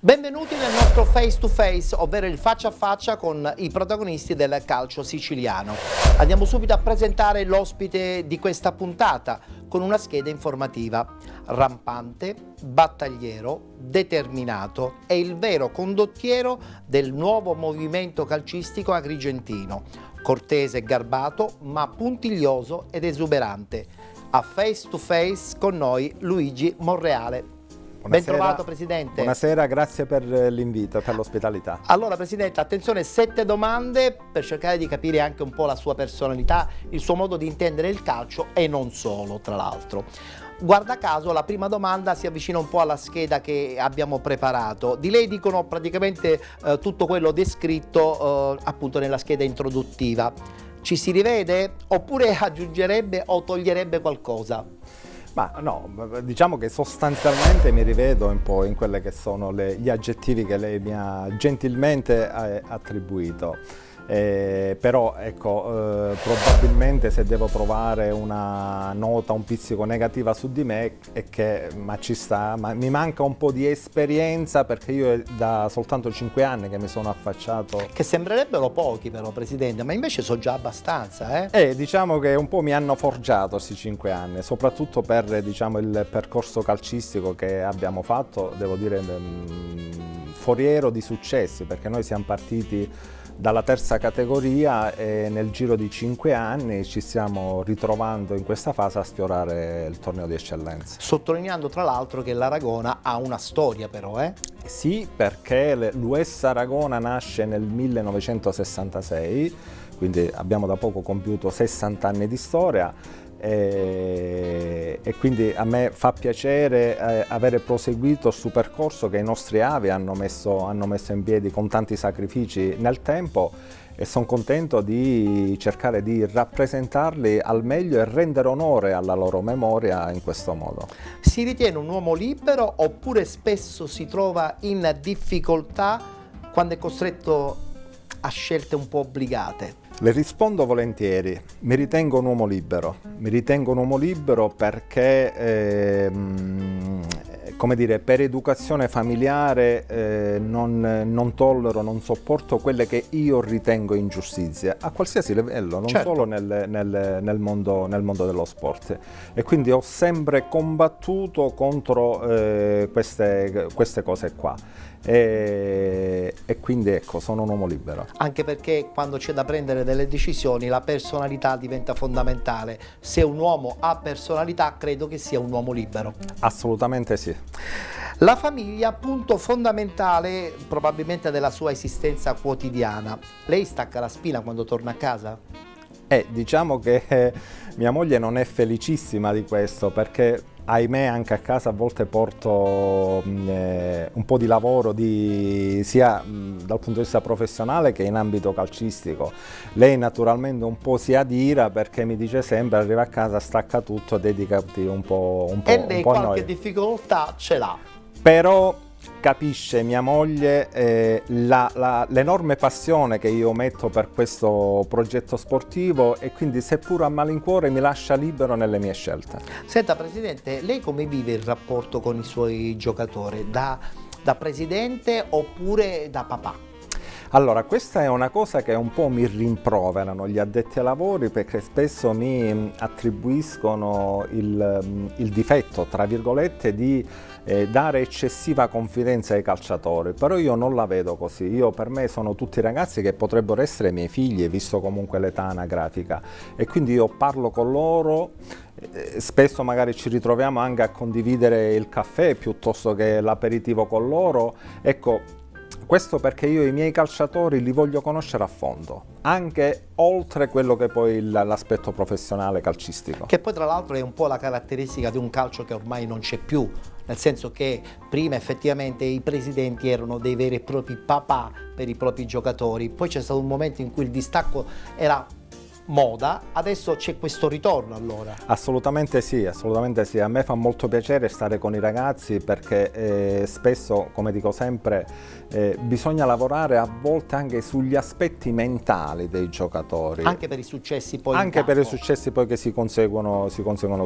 Benvenuti nel nostro face to face, ovvero il faccia a faccia con i protagonisti del calcio siciliano. Andiamo subito a presentare l'ospite di questa puntata con una scheda informativa. Rampante, battagliero, determinato, è il vero condottiero del nuovo movimento calcistico agrigentino. Cortese e garbato, ma puntiglioso ed esuberante. A face to face con noi Luigi Monreale. Ben trovato, Presidente. Buonasera, grazie per l'invito e per l'ospitalità. Allora, Presidente, attenzione, 7 domande per cercare di capire anche un po' la sua personalità, il suo modo di intendere il calcio e non solo, tra l'altro. Guarda caso, la prima domanda si avvicina un po' alla scheda che abbiamo preparato. Di lei dicono praticamente tutto quello descritto appunto nella scheda introduttiva. Ci si rivede oppure aggiungerebbe o toglierebbe qualcosa? Ma no, diciamo che sostanzialmente mi rivedo un po' in quelle che sono gli aggettivi che lei mi ha gentilmente attribuito. Però ecco, probabilmente se devo trovare una nota un pizzico negativa su di me è che mi manca un po' di esperienza, perché io è da soltanto 5 anni che mi sono affacciato. Che sembrerebbero pochi però, Presidente, ma invece sono già abbastanza, Diciamo che un po' mi hanno forgiato questi 5 anni, soprattutto per, diciamo, il percorso calcistico che abbiamo fatto, devo dire foriero di successi, perché noi siamo partiti dalla terza categoria e nel giro di 5 anni ci stiamo ritrovando in questa fase a sfiorare il torneo di eccellenza. Sottolineando tra l'altro che l'Aragona ha una storia però, Sì, perché l'US Aragona nasce nel 1966, quindi abbiamo da poco compiuto 60 anni di storia. E quindi a me fa piacere avere proseguito il percorso che i nostri avi hanno messo in piedi con tanti sacrifici nel tempo, e sono contento di cercare di rappresentarli al meglio e rendere onore alla loro memoria in questo modo. Si ritiene un uomo libero oppure spesso si trova in difficoltà quando è costretto a scelte un po' obbligate? Le rispondo volentieri, mi ritengo un uomo libero perché, come dire, per educazione familiare non tollero, non sopporto quelle che io ritengo ingiustizie, a qualsiasi livello, non certo. solo nel mondo dello sport. E quindi ho sempre combattuto contro queste cose qua. E quindi ecco, sono un uomo libero. Anche perché quando c'è da prendere delle decisioni la personalità diventa fondamentale. Se un uomo ha personalità, credo che sia un uomo libero. Assolutamente sì. La famiglia, punto fondamentale probabilmente della sua esistenza quotidiana. Lei stacca la spina quando torna a casa? Diciamo che mia moglie non è felicissima di questo, perché ahimè anche a casa a volte porto un po' di lavoro sia dal punto di vista professionale che in ambito calcistico. Lei naturalmente un po' si adira, perché mi dice sempre: arriva a casa, stacca tutto, dedicati un po' E lei un po' a qualche noi. difficoltà ce l'ha. Però capisce mia moglie l'enorme passione che io metto per questo progetto sportivo, e quindi seppur a malincuore mi lascia libero nelle mie scelte. Senta, Presidente, lei come vive il rapporto con i suoi giocatori? Da presidente oppure da papà? Allora, questa è una cosa che un po' mi rimproverano gli addetti ai lavori, perché spesso mi attribuiscono il difetto, tra virgolette, di dare eccessiva confidenza ai calciatori, però io non la vedo così. Per me sono tutti ragazzi che potrebbero essere miei figli, visto comunque l'età anagrafica, e quindi io parlo con loro. Spesso magari ci ritroviamo anche a condividere il caffè piuttosto che l'aperitivo con loro. Ecco, questo perché io i miei calciatori li voglio conoscere a fondo, anche oltre quello che poi l'aspetto professionale calcistico. Che poi tra l'altro è un po' la caratteristica di un calcio che ormai non c'è più, nel senso che prima effettivamente i presidenti erano dei veri e propri papà per i propri giocatori, poi c'è stato un momento in cui il distacco era moda, adesso c'è questo ritorno allora. Assolutamente sì, assolutamente sì. A me fa molto piacere stare con i ragazzi perché spesso, come dico sempre, bisogna lavorare a volte anche sugli aspetti mentali dei giocatori. Anche per i successi poi Anche in per i campo. successi poi che si conseguono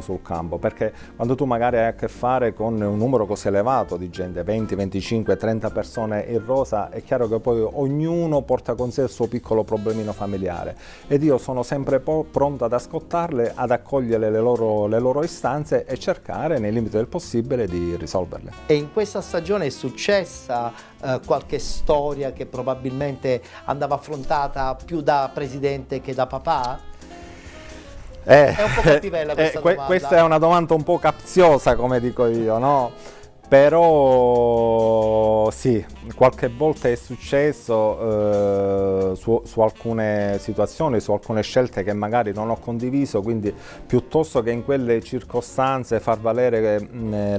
sul campo, perché quando tu magari hai a che fare con un numero così elevato di gente, 20, 25, 30 persone in rosa, è chiaro che poi ognuno porta con sé il suo piccolo problemino familiare ed io sono sempre pronto ad ascoltarle, ad accogliere le loro istanze e cercare nei limiti del possibile di risolverle. E in questa stagione è successa qualche storia che probabilmente andava affrontata più da presidente che da papà? È un po' cattivella questa domanda. Questa è una domanda un po' capziosa, come dico io, no? Però sì, qualche volta è successo su alcune situazioni, su alcune scelte che magari non ho condiviso, quindi piuttosto che in quelle circostanze far valere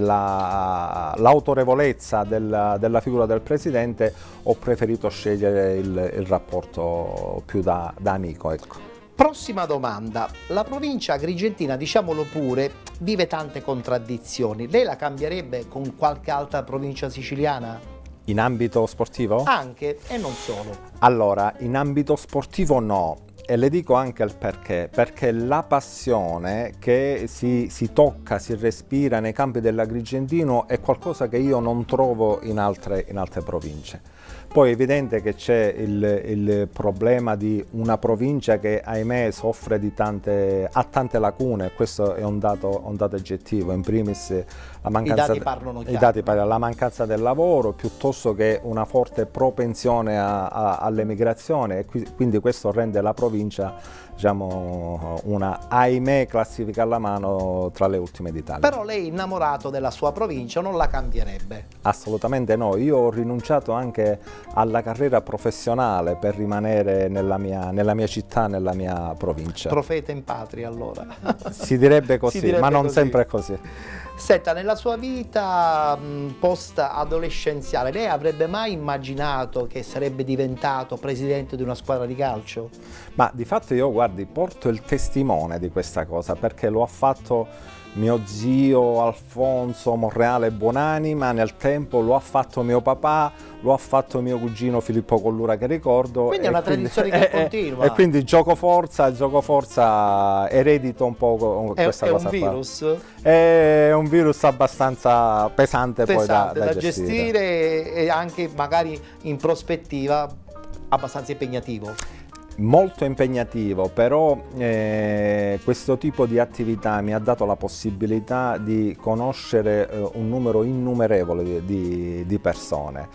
l'autorevolezza della figura del Presidente, ho preferito scegliere il rapporto più da amico, ecco. Prossima domanda. La provincia agrigentina, diciamolo pure, vive tante contraddizioni. Lei la cambierebbe con qualche altra provincia siciliana? In ambito sportivo? Anche e non solo. Allora, in ambito sportivo no. E le dico anche il perché la passione che si tocca, si respira nei campi dell'Agrigentino è qualcosa che io non trovo in altre province. Poi è evidente che c'è il problema di una provincia che ahimè soffre ha tante lacune, questo è un dato oggettivo, in primis la mancanza, I dati parlano chiaro. I dati parlano, la mancanza del lavoro piuttosto che una forte propensione all'emigrazione e quindi questo rende la provincia, diciamo, una ahimè classifica alla mano tra le ultime d'Italia. Però lei è innamorato della sua provincia, non la cambierebbe? Assolutamente no, io ho rinunciato anche alla carriera professionale per rimanere nella mia città, nella mia provincia. Profeta in patria allora. Si direbbe così, Si direbbe ma non così. sempre è così. Senta, nella sua vita post-adolescenziale, lei avrebbe mai immaginato che sarebbe diventato presidente di una squadra di calcio? Ma di fatto io, guardi, porto il testimone di questa cosa perché lo ha fatto mio zio Alfonso Monreale Buonanima, nel tempo lo ha fatto mio papà, lo ha fatto mio cugino Filippo Collura che ricordo. Quindi è una tradizione che continua. E quindi gioco forza eredito un po' questa cosa È un qua. virus? È un virus abbastanza pesante poi da gestire e anche magari in prospettiva abbastanza impegnativo. Molto impegnativo, però questo tipo di attività mi ha dato la possibilità di conoscere un numero innumerevole di persone,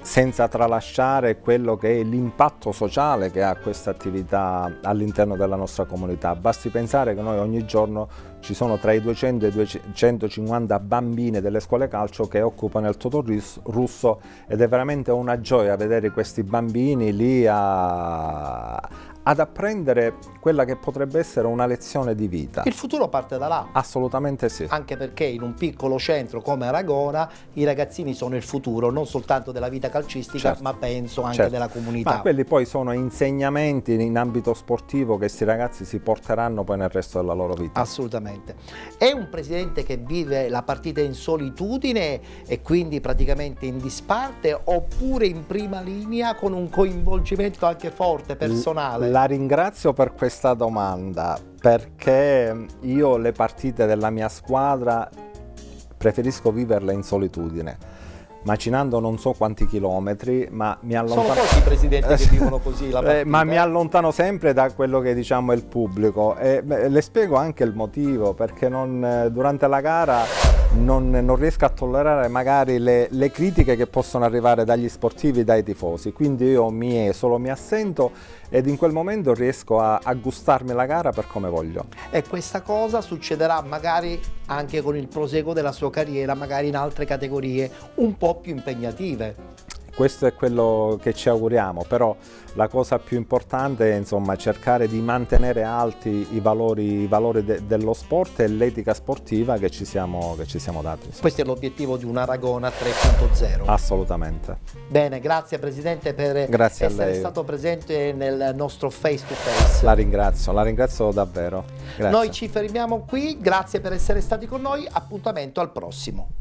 senza tralasciare quello che è l'impatto sociale che ha questa attività all'interno della nostra comunità. Basti pensare che noi ogni giorno ci sono tra i 200 e i 250 bambini delle scuole calcio che occupano il Totò Russo ed è veramente una gioia vedere questi bambini lì ad apprendere quella che potrebbe essere una lezione di vita. Il futuro parte da là. Assolutamente sì. Anche perché in un piccolo centro come Aragona i ragazzini sono il futuro, non soltanto della vita calcistica, certo, ma penso anche certo, della comunità. Ma quelli poi sono insegnamenti in ambito sportivo che questi ragazzi si porteranno poi nel resto della loro vita. Assolutamente. È un presidente che vive la partita in solitudine e quindi praticamente in disparte, oppure in prima linea con un coinvolgimento anche forte, personale? La ringrazio per questa domanda perché io le partite della mia squadra preferisco viverle in solitudine, macinando non so quanti chilometri, ma mi allontano. Sono pochi i presidenti che vivono così la partita. Ma mi allontano sempre da quello che diciamo è il pubblico e le spiego anche il motivo, perché durante la gara non riesco a tollerare magari le critiche che possono arrivare dagli sportivi, dai tifosi, quindi io mi esolo, mi assento ed in quel momento riesco a gustarmi la gara per come voglio. E questa cosa succederà magari anche con il proseguo della sua carriera, magari in altre categorie un po' più impegnative. questo è quello che ci auguriamo, però la cosa più importante è insomma cercare di mantenere alti i valori dello sport e l'etica sportiva che ci siamo dati. Questo è l'obiettivo di un Aragona 3.0. Assolutamente. Bene, grazie Presidente per essere stato presente nel nostro face to face. La ringrazio davvero. Grazie. Noi ci fermiamo qui, grazie per essere stati con noi, appuntamento al prossimo.